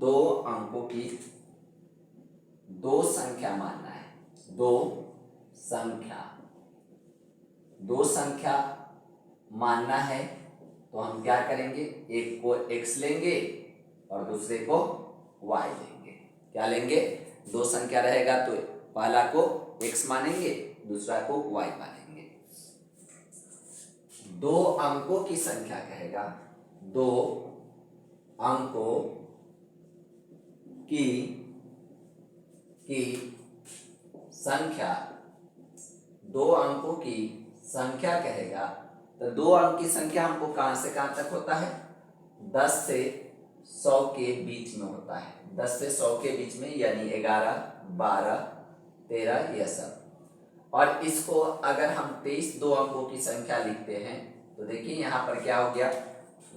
दो अंकों की दो संख्या मानना है। दो संख्या मानना है तो हम क्या करेंगे, एक को x लेंगे और दूसरे को y लेंगे। क्या लेंगे, दो संख्या रहेगा तो पहला को x मानेंगे, दूसरा को y मानेंगे। दो अंकों की संख्या कहेगा, दो अंकों की संख्या, दो अंकों की संख्या कहेगा तो दो अंक की संख्या हमको कहां से कहां तक होता है, 10 से 100 के बीच में होता है। 10 से 100 के बीच में यानी 11, 12, 13 यह सब। और इसको अगर हम 23 दो अंकों की संख्या लिखते हैं तो देखिए यहाँ पर क्या हो गया,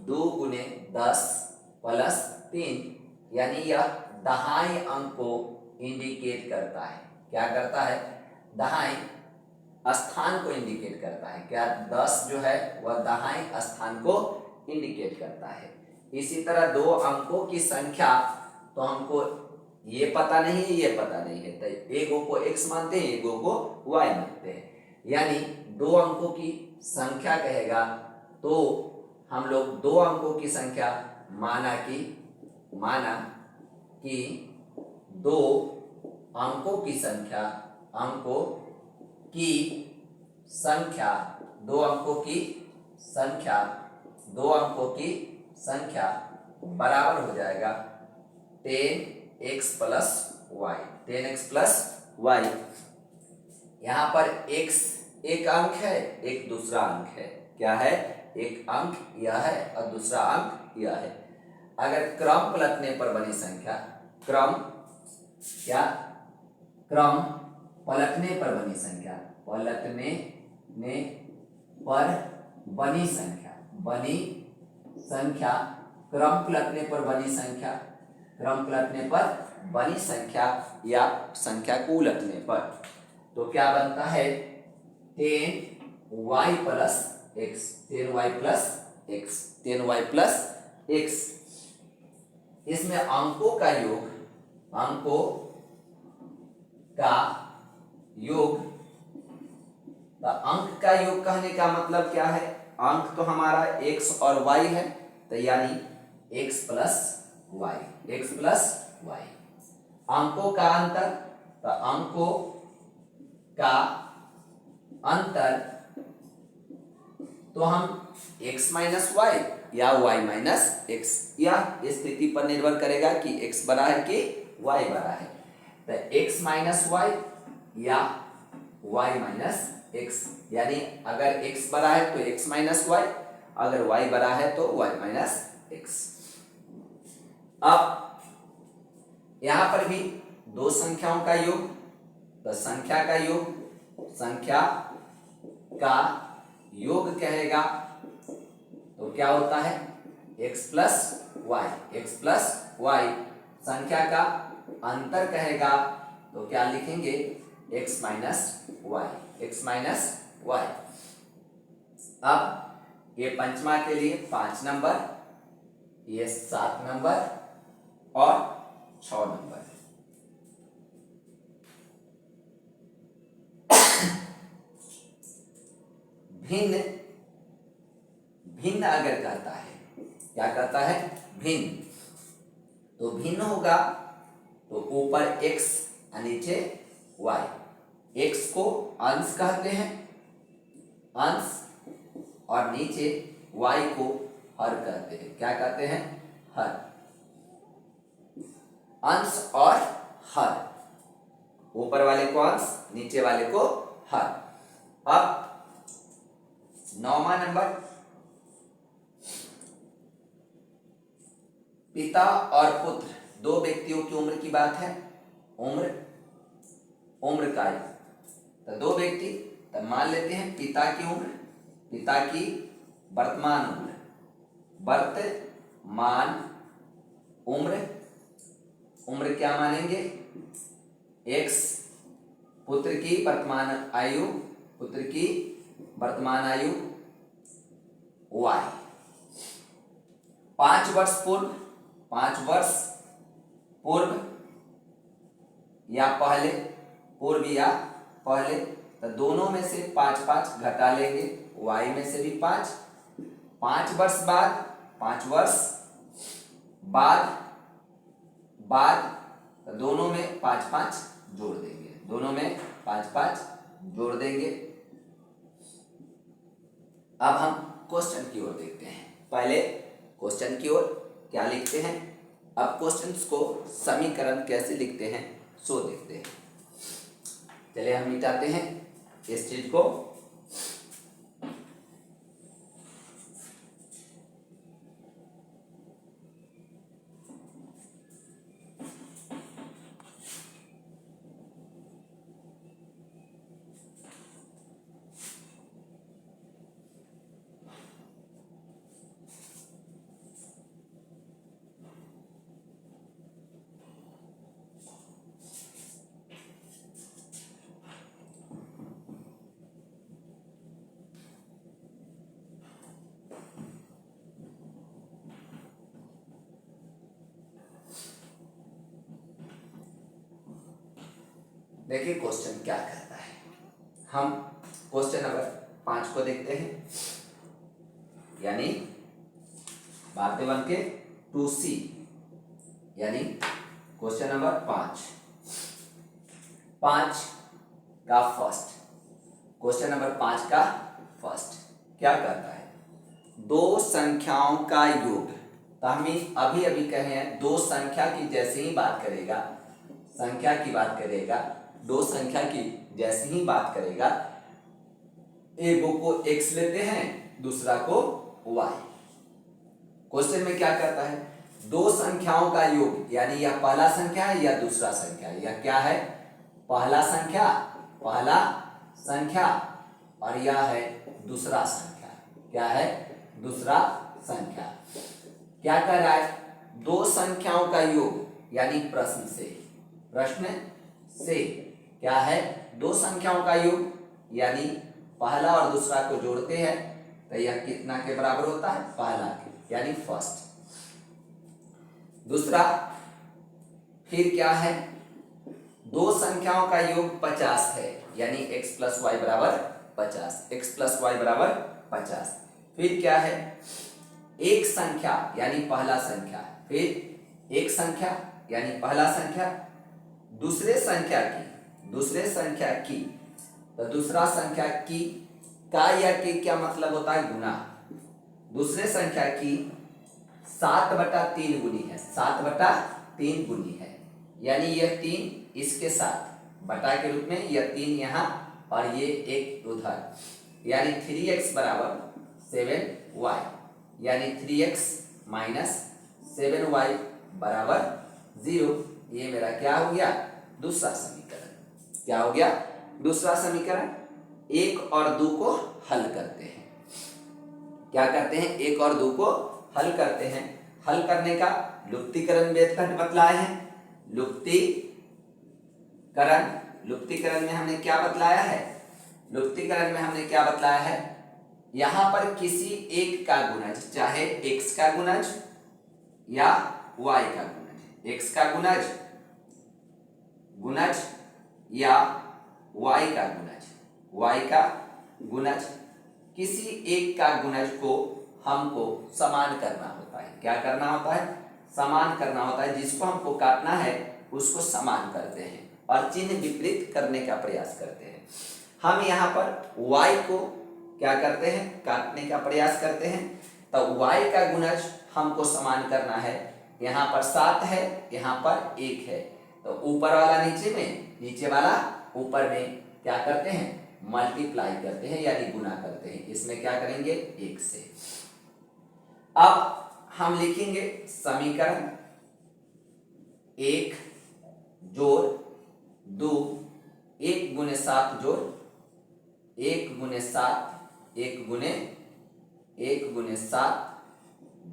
2 गुने 10 प्लस 3 यानी यह दहाई अंक को इंडिकेट करता है। क्या करता है, दहाई स्थान को इंडिकेट करता है। क्या 10 जो है वह दहाई स्थान को इंडिकेट करता है। इसी तरह दो अंकों की संख्या, तो हमको ये पता नहीं है, ये पता नहीं है, तो एक को x मानते हैं, एक को y मानते हैं। यानी दो अंकों की संख्या कहेगा तो हम लोग दो अंकों की संख्या माना कि दो अंकों की संख्या, दो अंकों की संख्या बराबर हो जाएगा 10x प्लस y। यहाँ पर x एक अंक है, एक दूसरा अंक है। क्या है, एक अंक यह है और दूसरा अंक यह है। अगर क्रम पलटने पर बनी संख्या, क्रम पलटने पर बनी संख्या, क्रम पलटने पर बनी संख्या या संख्या को उलटने पर, तो क्या बनता है 10y प्लस x। इसमें अंकों का योग, तो अंक का योग कहने का मतलब क्या है, अंक तो हमारा x और y है, तो यानी x प्लस y। अंकों का अंतर, तो अंकों का अंतर तो हम x माइनस वाई या y माइनस x, यह स्थिति पर निर्भर करेगा कि x बड़ा है कि y बड़ा है। तो x माइनस वाई या y माइनस x, यानी अगर x बड़ा है तो x माइनस वाई, अगर y बड़ा है तो y माइनस x। अब यहां पर भी दो संख्याओं का योग, तो संख्या का योग कहेगा तो क्या होता है x प्लस वाई। संख्या का अंतर कहेगा तो क्या लिखेंगे x माइनस वाई। अब ये पंचमा के लिए 5 नंबर, ये 7 नंबर और 6 नंबर। भिन्न अगर कहता है, क्या कहता है, भिन्न, तो भिन्न होगा तो ऊपर x और नीचे y। x को अंश कहते हैं, अंश, और नीचे y को हर कहते हैं। क्या कहते हैं, हर। अंश और हर, ऊपर वाले को अंश, नीचे वाले को हर। अब 9वां नंबर, पिता और पुत्र दो व्यक्तियों की उम्र की बात है। उम्र का, तो दो व्यक्ति, तो मान लेते हैं पिता की वर्तमान उम्र क्या मानेंगे, x, पुत्र की वर्तमान आयु y। 5 वर्ष पूर्व, 5 वर्ष पूर्व या पहले, पूर्व या पहले, तो दोनों में से 5-5 घटा लेंगे, y में से भी 5, 5 वर्ष बाद, 5 वर्ष बाद, तो दोनों में 5-5 जोड़ देंगे, दोनों में 5-5 जोड़ देंगे। अब हम क्वेश्चन की ओर देखते हैं। पहले क्वेश्चन की ओर क्या लिखते हैं, अब क्वेश्चंस को समीकरण कैसे लिखते हैं सो देखते हैं। चलिए हम मिटाते हैं इस चीज को। देखिए क्वेश्चन क्या कहता है। हम क्वेश्चन नंबर 5 को देखते हैं, यानी बातें बन के 2C, यानी क्वेश्चन नंबर 5 का फर्स्ट, क्वेश्चन नंबर 5 का फर्स्ट क्या कहता है, दो संख्याओं का योग। तो हम अभी अभी कहे हैं दो संख्या की जैसे ही बात करेगा, संख्या की बात करेगा, दो संख्या की जैसे ही बात करेगा, एक को x लेते हैं, दूसरा को y। क्वेश्चन में क्या कहता है, दो संख्याओं का योग, यानी यह पहला संख्या है या दूसरा संख्या है, यह क्या है, पहला संख्या और यह है दूसरा संख्या। क्या है, दूसरा संख्या। क्या कह रहा है, दो संख्याओं का योग, यानी प्रश्न से क्या है, दो संख्याओं का योग, यानी पहला और दूसरा को जोड़ते हैं तो यह कितना के बराबर होता है, पहला के, यानी फर्स्ट। दूसरा फिर क्या है, दो संख्याओं का योग 50 है, यानी x + y = 50, x + y = 50। फिर क्या है, एक संख्या यानी पहला संख्या, फिर एक संख्या यानी पहला संख्या, दूसरे संख्या की, तो दूसरा संख्या की का या के क्या मतलब होता है, गुना। दूसरे संख्या की 7/3 गुनी है, 7/3 गुनी है, यानी यह 3 इसके साथ बटा के रूप में, यह 3 यहाँ और ये एक उधर, यानी 3x = 7y, यानी 3x - 7y = 0। ये मेरा क्या हो गया, दूसरा समीकरण। क्या हो गया, दूसरा समीकरण। 1 और 2 को हल करते हैं। क्या करते हैं, 1 और 2 को हल करते हैं। हल करने का लुप्तीकरण मेथड बतलाए हैं। लुप्तीकरण में हमने क्या बतलाया है, लुप्तीकरण में हमने क्या बतलाया है, यहां पर किसी एक का गुणज, चाहे x का गुणज या y का गुणज, x का गुणज या y का गुणज, किसी एक का गुणज को हमको समान करना होता है। क्या करना होता है, समान करना होता है। जिसको हमको काटना है उसको समान करते हैं और चिन्ह विपरीत करने का प्रयास करते हैं। हम यहाँ पर y को क्या करते हैं, काटने का प्रयास करते हैं। तो y का गुणज हमको समान करना है। यहाँ पर 7 है, यहाँ पर 1 है, तो ऊपर वाला नीचे में, नीचे वाला ऊपर में क्या करते हैं, मल्टीप्लाई करते हैं, यानी गुना करते हैं। इसमें क्या करेंगे, 1 से। अब हम लिखेंगे समीकरण 1 जोड़ 2, 1 × 7 जोड़ 1 × 7, 1 × 7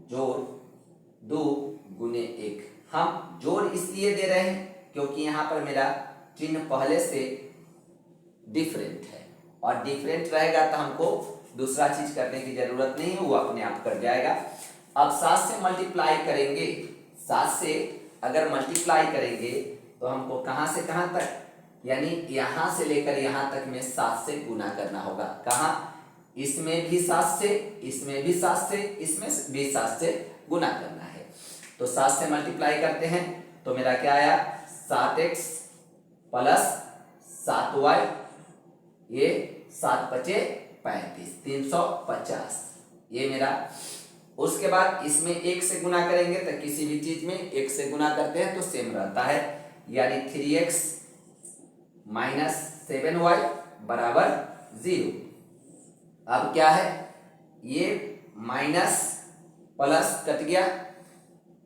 जोड़ 2 × 1। हम जोड़ इसलिए दे रहे हैं क्योंकि यहाँ पर मेरा चिन्ह पहले से डिफरेंट है, और डिफरेंट रहेगा तो हमको दूसरा चीज करने की जरूरत नहीं है, वो अपने आप कर जाएगा। अब 7 से मल्टीप्लाई करेंगे, 7 से अगर मल्टीप्लाई करेंगे तो हमको कहाँ से कहाँ तक, यानी यहाँ से लेकर यहाँ तक में 7 से गुना करना होगा। कहाँ, इसमें भी 7 से, इसमें भी 7 से, इसमें भी 7 से गुना करना है। तो 7 से मल्टीप्लाई करते हैं तो मेरा क्या आया, 7x प्लस 7y, ये 7 पचे 35, 350 ये मेरा। उसके बाद इसमें 1 से गुना करेंगे तो किसी भी चीज में 1 से गुना करते हैं तो सेम रहता है, यानी 3x माइनस 7y बराबर 0। अब क्या है, ये माइनस प्लस कट गया,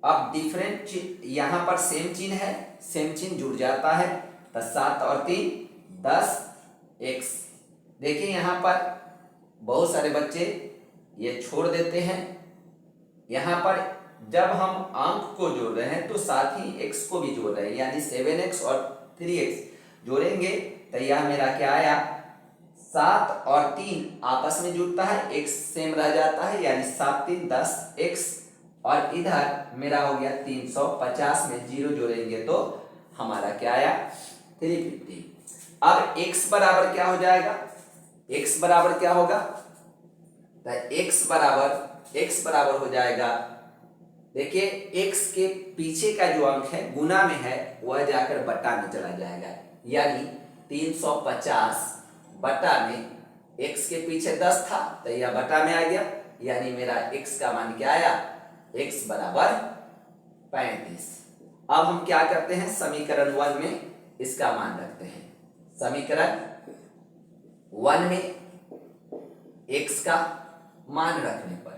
अब डिफरेंट यहां पर सेम चिन्ह है, सेम चिन्ह जुड़ जाता है तो 7 और 3 10x। देखिए यहाँ पर बहुत सारे बच्चे ये छोड़ देते हैं, यहाँ पर जब हम अंक को जोड़ रहे हैं तो साथ ही x को भी जोड़ रहे हैं, यानी 7x और 3x जोड़ेंगे तो यह मेरा क्या आया, 7 और 3 आपस में जुड़ता है, x सेम रह जाता है, यानी 7 3 10x, और इधर मेरा हो गया 350 में 0 जोड़ेंगे तो हमारा क्या आया 350। अब x बराबर क्या हो जाएगा, x बराबर क्या होगा, तो x बराबर हो जाएगा, देखिए x के पीछे का जो अंक है गुना में है वह जाकर बटा में चला जाएगा, यानी 350 बटा में x के पीछे 10 था तो यह बटा में आ गया, यानी मेरा x का मान क्या आया, x बराबर 35। अब हम क्या करते हैं, समीकरण 1 में इसका मान रखते हैं। समीकरण 1 में x का मान रखने पर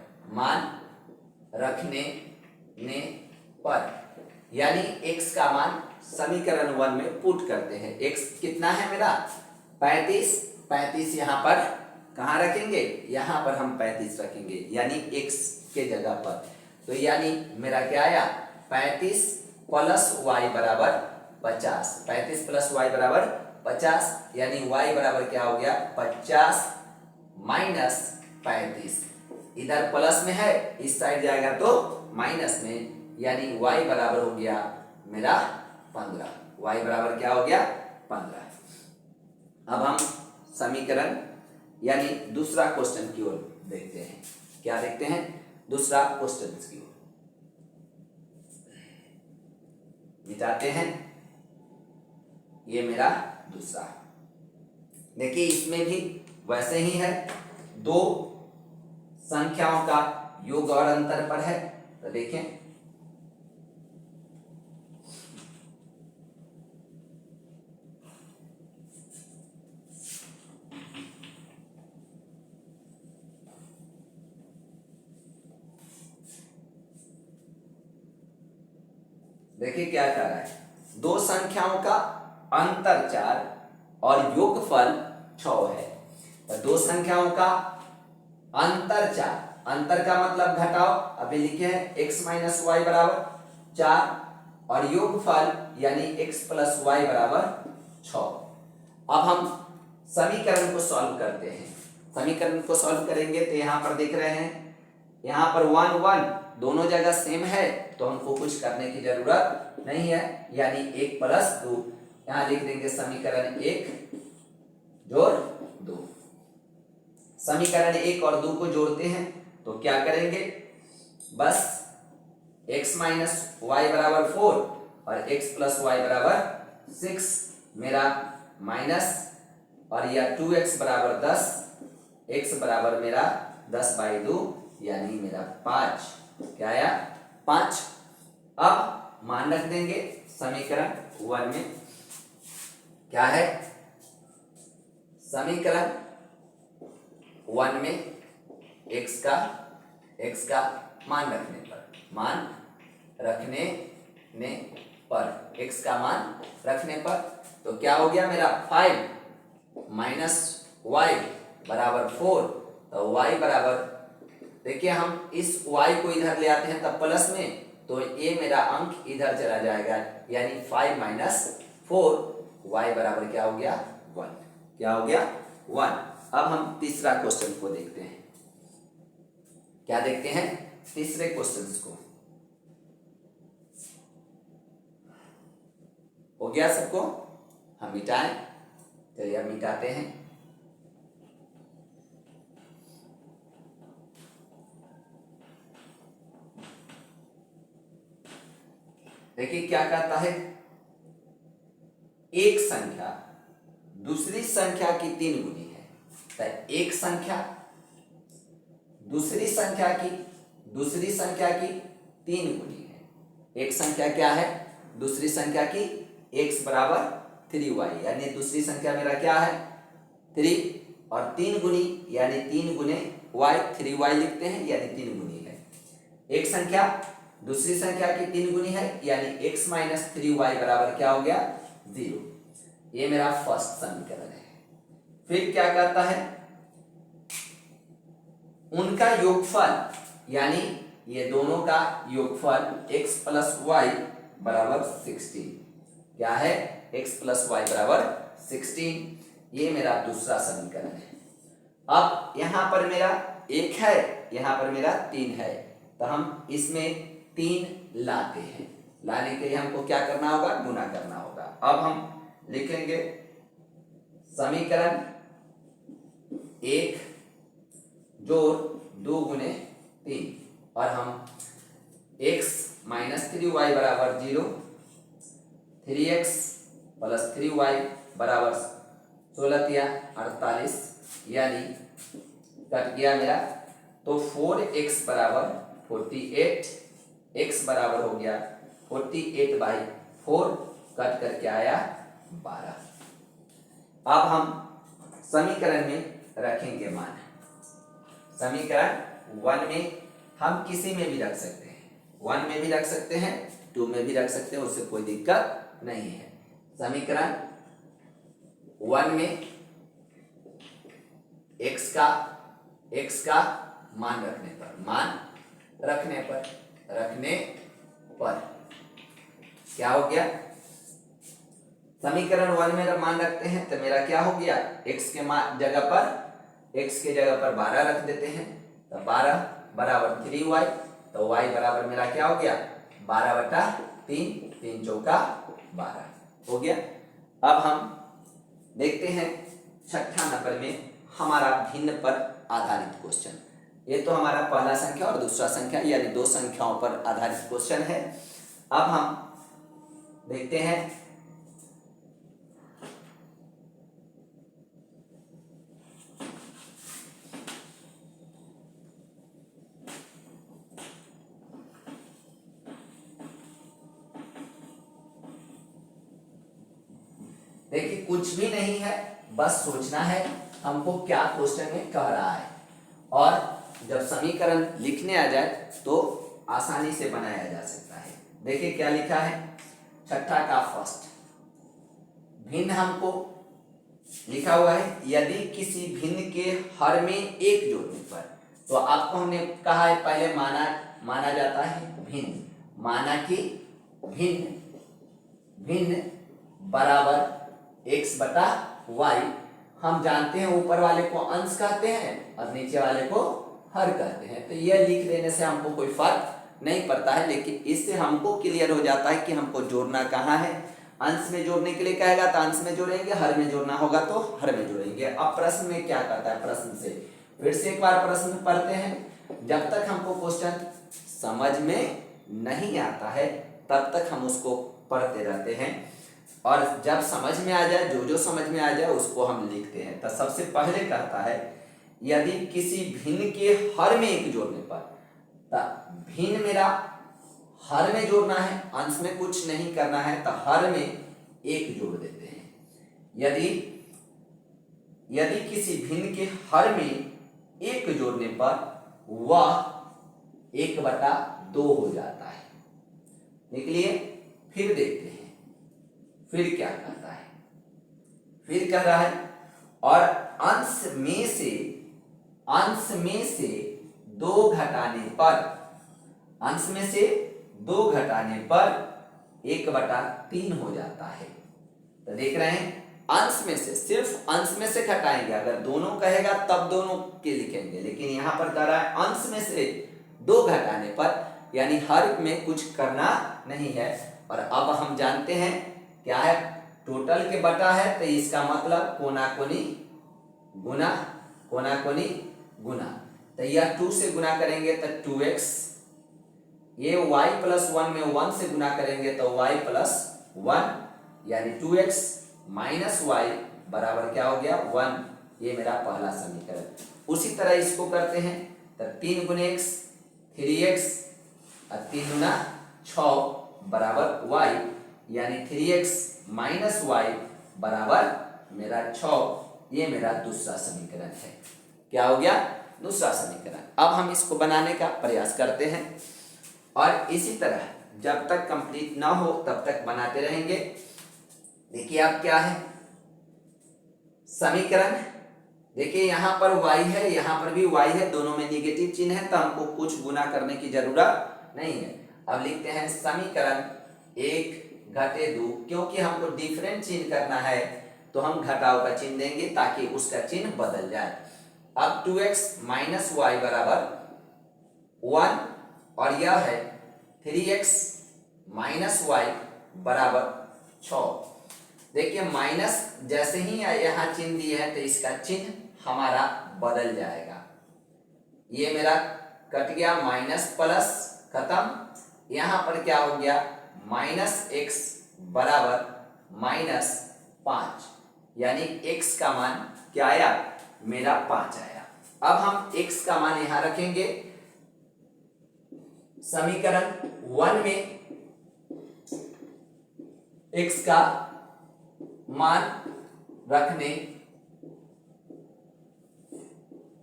यानी x का मान समीकरण 1 में पुट करते हैं। x कितना है मेरा 35 यहाँ पर कहाँ रखेंगे, यहाँ पर हम 35 रखेंगे, यानी x के जगह पर। तो यानी मेरा क्या आया 35 प्लस y बराबर 50, 35 प्लस y बराबर 50, यानी y बराबर क्या हो गया 50 माइनस 35, इधर प्लस में है इस साइड जाएगा तो माइनस में, यानी y बराबर हो गया मेरा 15, y बराबर क्या हो गया 15। अब हम समीकरण यानी दूसरा क्वेश्चन की ओर देखते हैं। क्या देखते हैं, दूसरा क्वेश्चन की ओर मिटाते हैं। ये मेरा दूसरा, देखिए इसमें भी वैसे ही है, दो संख्याओं का योग और अंतर पर है। तो देखें देखिए क्या कर रहा है, दो संख्याओं का अंतर 4 और योगफल 6 है। तो दो संख्याओं का अंतर 4, अंतर का मतलब घटाओ, अभी लिखे हैं x माइनस वाई बराबर 4 और योगफल यानी x प्लस वाई बराबर 6। अब हम समीकरण को सॉल्व करते हैं। समीकरण को सॉल्व करेंगे तो यहाँ पर देख रहे हैं, यहाँ पर 1 1 दोनों जगह सेम है तो हमको कुछ करने की जरूरत नहीं है, यानी 1 प्लस 2 यहाँ लिख देंगे समीकरण 1 जोड़ 2। समीकरण 1 और 2 को जोड़ते हैं तो क्या करेंगे, बस x माइनस वाई बराबर 4 और x प्लस वाई बराबर 6 मेरा माइनस, और यह 2x बराबर 10, x बराबर मेरा 10/2 यानी मेरा 5, क्या आया 5। अब मान रख देंगे समीकरण 1 में, क्या है समीकरण 1 में x का मान रखने पर तो क्या हो गया मेरा 5 माइनस वाई बराबर 4, तो y बराबर, देखिए हम इस y को इधर ले आते हैं तब प्लस में, तो ये मेरा अंक इधर चला जाएगा, यानी 5 माइनस 4, y बराबर क्या हो गया 1, क्या हो गया 1। अब हम तीसरा क्वेश्चन को देखते हैं। क्या देखते हैं तीसरे क्वेश्चन को, हो गया सबको? हम मिटाएं। चलिए अब मिटाते हैं। देखिए क्या कहता है, एक संख्या दूसरी संख्या की 3 गुनी है। तो एक संख्या दूसरी संख्या की 3 गुनी है। एक संख्या क्या है? दूसरी संख्या की x बराबर 3y, यानी दूसरी संख्या मेरा क्या है? 3, और 3 गुनी यानी 3 गुने y, 3y लिखते हैं, यानी 3 गुनी है। एक संख्या दूसरी संख्या की 3 गुनी है, यानी x माइनस 3y बराबर क्या हो गया? 0। ये मेरा फर्स्ट समीकरण है। फिर क्या कहता है, उनका योगफल यानी ये दोनों का योगफल x प्लस वाई बराबर 16। क्या है? x प्लस वाई बराबर 16। ये मेरा दूसरा समीकरण है। अब यहां पर मेरा 1 है, यहां पर मेरा 3 है, तो हम इसमें 3 लाते हैं। लाने के लिए हमको क्या करना होगा? गुना करना होगा। अब हम लिखेंगे समीकरण 1 जोड़ 2 गुने 3, और हम x माइनस 3y बराबर 0, 3x प्लस 3y बराबर 16 या 48, यानी कट गया मेरा। तो 4x बराबर 48, x बराबर हो गया 48/4, कट करके आया 12। अब हम समीकरण में रखेंगे मान। समीकरण 1 में हम किसी में भी रख सकते हैं, 1 में भी रख सकते हैं, 2 में भी रख सकते हैं, उससे कोई दिक्कत नहीं है। समीकरण 1 में x का मान रखने पर क्या हो गया? समीकरण 1 में मान रखते हैं तो मेरा क्या हो गया? x के जगह पर 12 रख देते हैं, तो 12 बराबर 3y, तो y बराबर मेरा क्या हो गया? 12/3, 3 चौका 12 हो गया। अब हम देखते हैं छठा नंबर में हमारा भिन्न पर आधारित क्वेश्चन। ये तो हमारा पहला संख्या और दूसरा संख्या यानी 2 संख्याओं पर आधारित क्वेश्चन है। अब हम देखते हैं देखिए, कुछ भी नहीं है, बस सोचना है हमको क्या क्वेश्चन में कह रहा है, और जब समीकरण लिखने आ जाए तो आसानी से बनाया जा सकता है। देखिए क्या लिखा है, छठा का फर्स्ट भिन्न हमको लिखा हुआ है, यदि किसी भिन्न के हर में एक जोड़ने पर, तो आपको हमने कहा है पहले माना जाता है भिन्न, माना कि भिन्न बराबर x/y। हम जानते हैं ऊपर वाले को अंश कहते हैं और नीचे वाले को हर कहते हैं, तो यह लिख देने से हमको कोई फर्क नहीं पड़ता है, लेकिन इससे हमको क्लियर हो जाता है कि हमको जोड़ना कहाँ है। अंश में जोड़ने के लिए कहेगा तो अंश में जोड़ेंगे, हर में जोड़ना होगा तो हर में जोड़ेंगे। अब प्रश्न में क्या कहता है, प्रश्न से फिर से एक बार प्रश्न पढ़ते हैं। जब तक हमको क्वेश्चन समझ में नहीं आता है तब तक हम उसको पढ़ते रहते हैं, और जब समझ में आ जाए, जो समझ में आ जाए उसको हम लिखते हैं। तो सबसे पहले कहता है यदि किसी भिन्न के हर में एक जोड़ने पर, भिन्न मेरा हर में जोड़ना है, अंश में कुछ नहीं करना है, तो हर में एक जोड़ देते हैं। यदि किसी भिन्न के हर में एक जोड़ने पर वह 1/2 हो जाता है। देख लिए, फिर देखते हैं फिर क्या कहता है। फिर कह रहा है और अंश में से 2 घटाने पर 1/3 हो जाता है। तो देख रहे हैं, अंश में से, सिर्फ अंश में से घटाएंगे, अगर दोनों कहेगा तब दोनों के लिखेंगे, लेकिन यहां पर कह रहा है अंश में से 2 घटाने पर, यानी हर में कुछ करना नहीं है। और अब हम जानते हैं क्या है, टोटल के बटा है, तो इसका मतलब कोना कोनी गुना, कोना कोनी गुना। तो यह 2 से गुना करेंगे तो 2x, ये y प्लस 1 में 1 से गुना करेंगे तो y प्लस 1, यानी 2x माइनस y बराबर क्या हो गया 1। ये मेरा पहला समीकरण। उसी तरह इसको करते हैं, तो 3 गुने x 3x और 3 गुना 6 बराबर y, यानी 3x माइनस y बराबर मेरा 6। ये मेरा दूसरा समीकरण है। क्या हो गया, दूसरा समीकरण। अब हम इसको बनाने का प्रयास करते हैं और इसी तरह जब तक कंप्लीट ना हो तब तक बनाते रहेंगे। देखिए अब क्या है समीकरण, देखिए यहाँ पर y है, यहाँ पर भी y है, दोनों में निगेटिव चिन्ह है, तो हमको कुछ गुना करने की जरूरत नहीं है। अब लिखते हैं समीकरण 1 घटे 2, क्योंकि हमको डिफरेंट चिन्ह करना है तो हम घटाव का चिन्ह देंगे ताकि उसका चिन्ह बदल जाए। अब 2x माइनस वाई बराबर 1 और यह है 3x माइनस वाई बराबर 6। देखिए माइनस जैसे ही यहाँ चिन्ह दिए है तो इसका चिन्ह हमारा बदल जाएगा। ये मेरा कट गया, माइनस प्लस खत्म। यहाँ पर क्या हो गया, माइनस x बराबर माइनस 5, यानी x का मान क्या आया, मेरा 5 आया। अब हम x का मान यहां रखेंगे। समीकरण 1 में x का मान रखने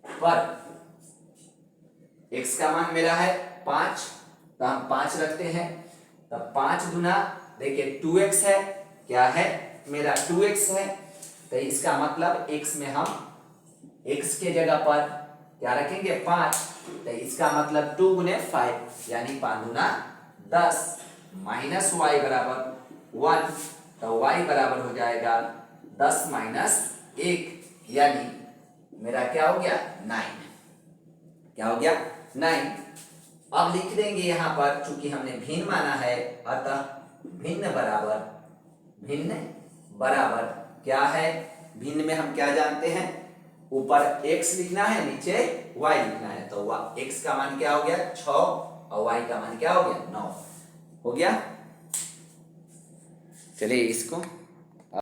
पर x का मान मेरा है 5, तो हम 5 रखते हैं। तब 5 गुना देखिए 2x है, क्या है मेरा 2x है, तो इसका मतलब x में हम x के जगह पर क्या रखेंगे 5, तो इसका मतलब 2 गुने 5 यानी 5 गुना 10 माइनस वाई बराबर 1, तो y बराबर हो जाएगा 10 माइनस 1, यानी मेरा क्या हो गया 9। क्या हो गया 9। अब लिख देंगे यहाँ पर, चूंकि हमने भिन्न माना है अतः भिन्न बराबर क्या है, भिन्न में हम क्या जानते हैं, ऊपर x लिखना है नीचे y लिखना है, तो x का मान क्या हो गया 6 और y का मान क्या हो गया 9 हो गया। चलिए इसको